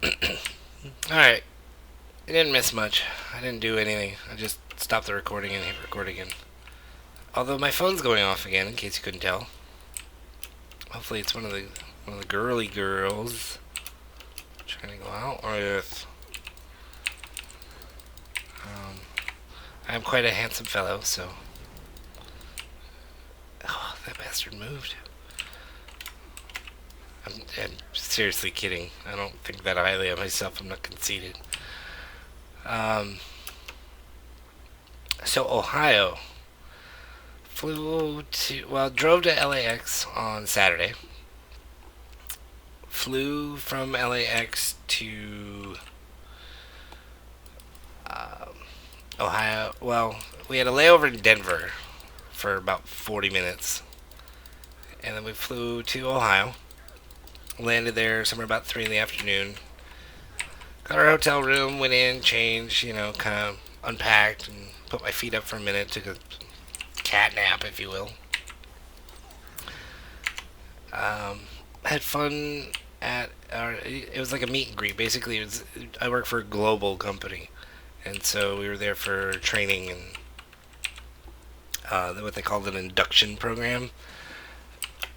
Alright, I didn't miss much. I didn't do anything. I just stopped the recording and hit record again. Although my phone's going off again, in case you couldn't tell. Hopefully it's one of the girly girls trying to go out with. Um, I'm quite a handsome fellow, so. Oh, that bastard moved. I'm seriously kidding. I don't think that highly of myself. I'm not conceited. Um, so Ohio drove to LAX on Saturday. Flew from LAX to um, Ohio. Well, we had a layover in Denver for about 40 minutes, and then we flew to Ohio. Landed there somewhere about 3 in the afternoon. Got our hotel room, went in, changed, kind of unpacked, and put my feet up for a minute. Took a cat nap, if you will. Had fun at it was like a meet and greet. Basically, I work for a global company, and so we were there for training and what they called an induction program.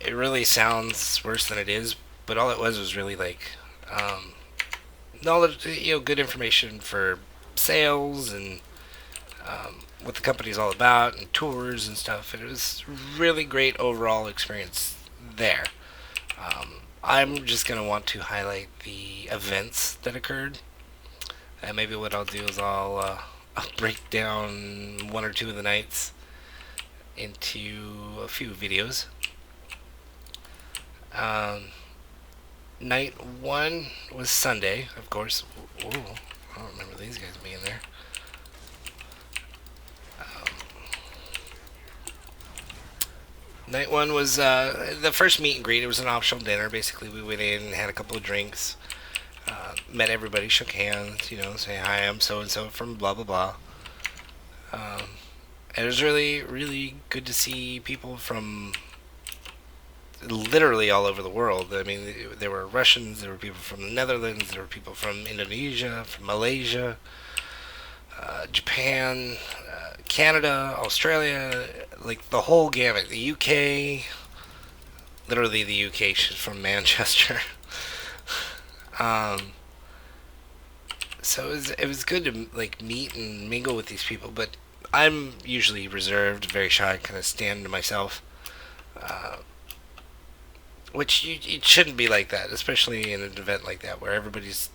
It really sounds worse than it is, but all it was really like knowledge, good information for sales and what the company's all about and tours and stuff. And it was really great overall experience there. I'm just gonna want to highlight the events that occurred, and maybe what I'll do is I'll break down one or two of the nights into a few videos. Um, Night one was Sunday, of course. Ooh, I don't remember these guys being there. Night one was the first meet and greet. It was an optional dinner. Basically, we went in, had a couple of drinks, met everybody, shook hands, say hi, I'm so and so from blah blah blah. Um, it was really, really good to see people from literally all over the world. I mean, there were Russians, there were people from the Netherlands, there were people from Indonesia, from Malaysia, Japan, Canada, Australia, like the whole gamut. The UK, literally the UK. She's from Manchester. um, so it was good to like meet and mingle with these people, but I'm usually reserved, very shy, kind of stand to myself. Uh, which it shouldn't be like that, especially in an event like that where everybody's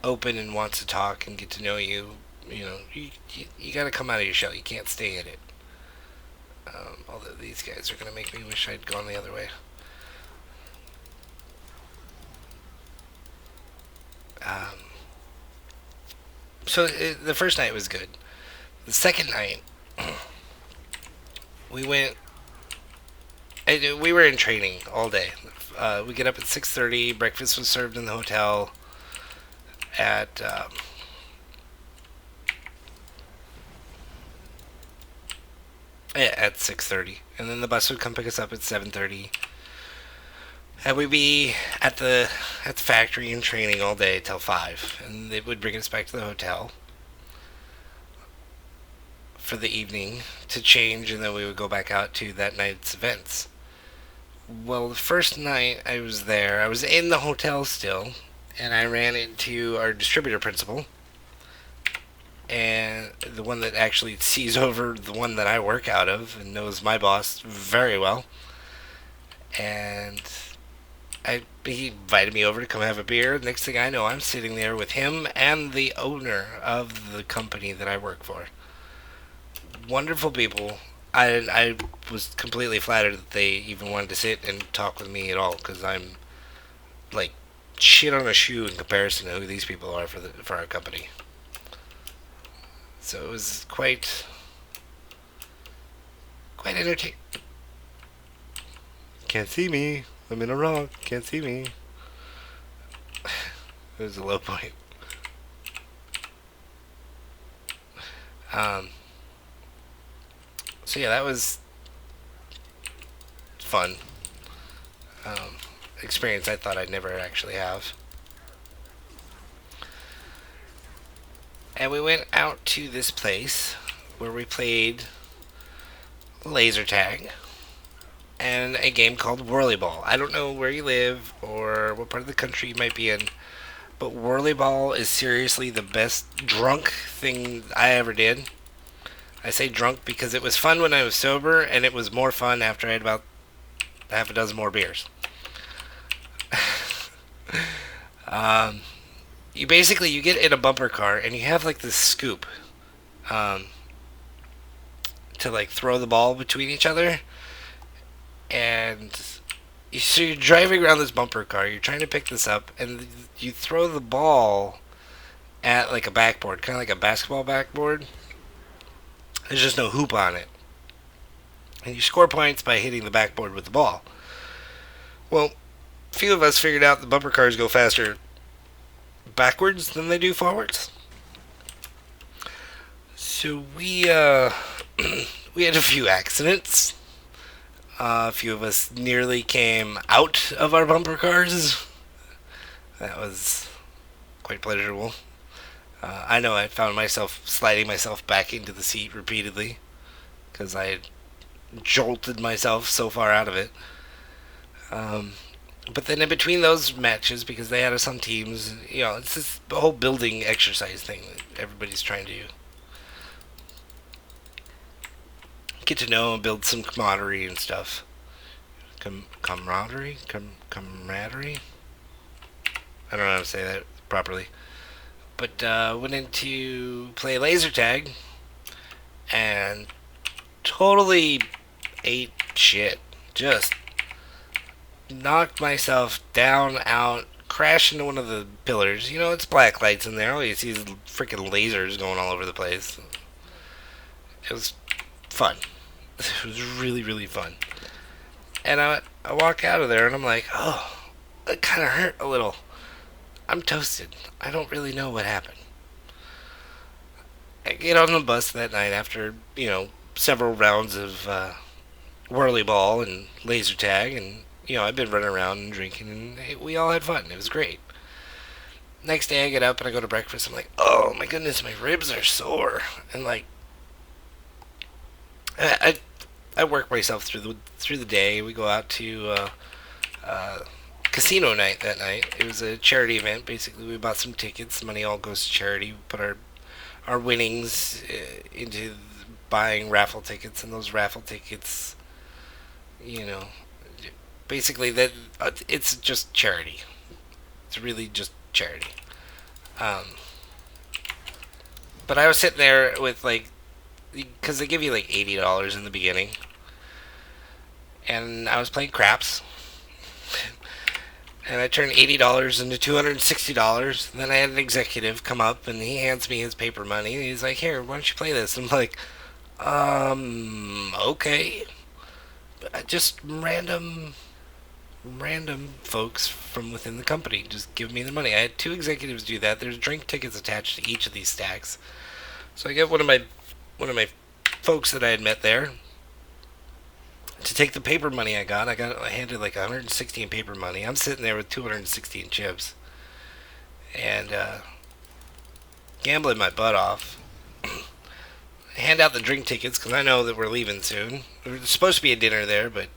open and wants to talk and get to know you. You got to come out of your shell. You can't stay in it. Although these guys are gonna make me wish I'd gone the other way. Um, the first night was good. The second night, we went. We were in training all day. We get up at 6:30. Breakfast was served in the hotel at 6:30, and then the bus would come pick us up at 7:30, and we'd be at the factory in training all day till 5, and they would bring us back to the hotel for the evening to change, and then we would go back out to that night's events. Well, the first night I was there, I was in the hotel still, and I ran into our distributor principal, and the one that actually sees over the one that I work out of and knows my boss very well. And he invited me over to come have a beer. Next thing I know, I'm sitting there with him and the owner of the company that I work for. Wonderful people. I was completely flattered that they even wanted to sit and talk with me at all, because I'm like shit on a shoe in comparison to who these people are for our company. So it was quite entertaining. Can't see me. I'm in a rock. Can't see me. It was a low point. Um, so yeah, that was fun. Um, Experience I thought I'd never actually have. And we went out to this place where we played laser tag and a game called Whirlyball. I don't know where you live or what part of the country you might be in, but Whirlyball is seriously the best drunk thing I ever did. I say drunk because it was fun when I was sober, and it was more fun after I had about half a dozen more beers. um, you get in a bumper car and you have like this scoop um, to like throw the ball between each other, and so you're driving around this bumper car. You're trying to pick this up, and you throw the ball at like a backboard, kind of like a basketball backboard. There's just no hoop on it, and you score points by hitting the backboard with the ball. Well, a few of us figured out the bumper cars go faster backwards than they do forwards. So we we had a few accidents. A few of us nearly came out of our bumper cars. That was quite pleasurable. I know I found myself sliding myself back into the seat repeatedly because I had jolted myself so far out of it. Um, but then in between those matches, because they had us on teams, it's this whole building exercise thing that everybody's trying to get to know and build some camaraderie and stuff. Camaraderie? Camaraderie? I don't know how to say that properly. But went into play laser tag and totally ate shit. Just knocked myself down, out, crashed into one of the pillars. It's black lights in there. All you see is freaking lasers going all over the place. It was fun. It was really, really fun. And I walk out of there and I'm like, oh, it kind of hurt a little. I'm toasted. I don't really know what happened. I get on the bus that night after, several rounds of whirly ball and laser tag, and, I've been running around and drinking, and we all had fun. It was great. Next day I get up and I go to breakfast. I'm like, oh my goodness, my ribs are sore. And like, I work myself through the day. We go out to casino night that night. It was a charity event. Basically, we bought some tickets. Money all goes to charity. We put our winnings into buying raffle tickets, and those raffle tickets, basically that it's just charity. It's really just charity. Um, but I was sitting there with like, because they give you like $80 in the beginning, and I was playing craps. And I turned $80 into $260. And then I had an executive come up and he hands me his paper money. And he's like, here, why don't you play this? I'm like, okay. Just random folks from within the company just give me the money. I had two executives do that. There's drink tickets attached to each of these stacks. So I get one of my folks that I had met there to take the paper money I got. I handed like 160 in paper money. I'm sitting there with 260 in chips and gambling my butt off. I hand out the drink tickets because I know that we're leaving soon. There's supposed to be a dinner there, but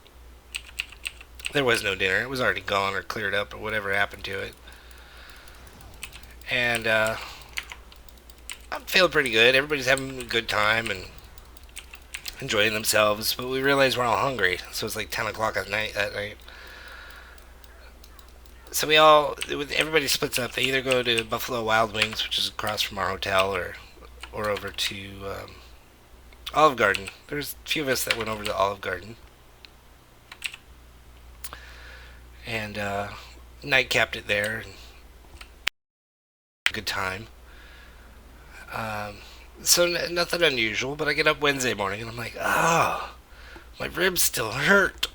there was no dinner. It was already gone or cleared up or whatever happened to it. And I'm feeling pretty good. Everybody's having a good time and enjoying themselves, but we realize we're all hungry, so it's like 10 o'clock at night that night. So everybody splits up. They either go to Buffalo Wild Wings, which is across from our hotel, or over to Olive Garden. There's a few of us that went over to Olive Garden, and night capped it there. And good time. So nothing unusual, but I get up Wednesday morning and I'm like, oh, my ribs still hurt.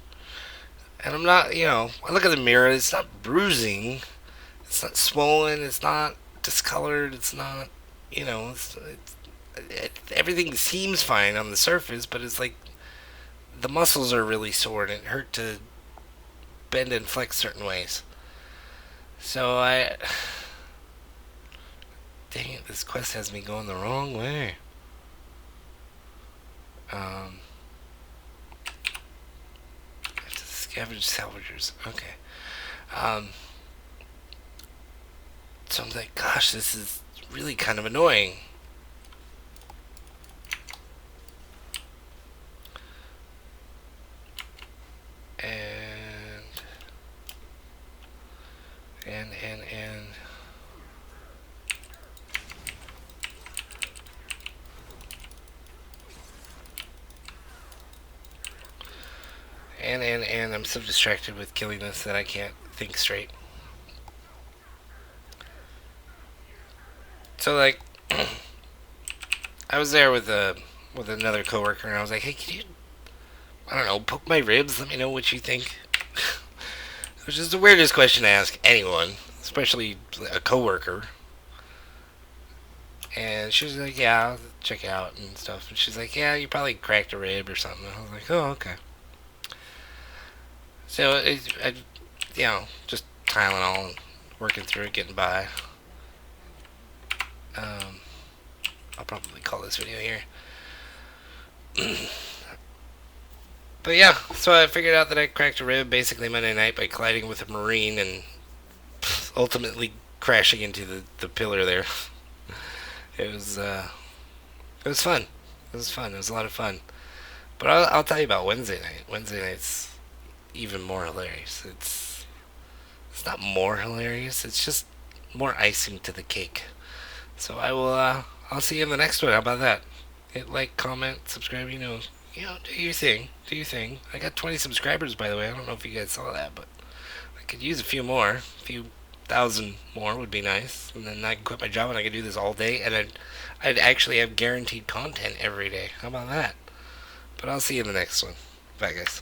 And I'm not, I look at the mirror, it's not bruising, it's not swollen, it's not discolored, it's not, everything seems fine on the surface, but it's like the muscles are really sore and it hurt to bend and flex certain ways. So dang it, this quest has me going the wrong way. I have to scavenge salvagers. Okay. So I'm like, gosh, this is really kind of annoying. And I'm so distracted with killing this that I can't think straight. So like, I was there with another coworker, and I was like, "Hey, can you, I don't know, poke my ribs? Let me know what you think." Which is the weirdest question to ask anyone, especially a coworker. And she was like, "Yeah, I'll check it out and stuff." And she's like, "Yeah, you probably cracked a rib or something." I was like, "Oh, okay." So just Tylenol, working through it, getting by. I'll probably call this video here. But yeah, so I figured out that I cracked a rib basically Monday night by colliding with a Marine and ultimately crashing into the pillar there. It was fun. It was fun. It was a lot of fun. But I'll tell you about Wednesday night. Wednesday night's even more hilarious. It's not more hilarious. It's just more icing to the cake. So I'll see you in the next one. How about that? Hit like, comment, subscribe. Do your thing. Do your thing. I got 20 subscribers, by the way. I don't know if you guys saw that, but I could use a few more. A few thousand more would be nice, and then I can quit my job and I could do this all day, and I'd actually have guaranteed content every day. How about that? But I'll see you in the next one. Bye, guys.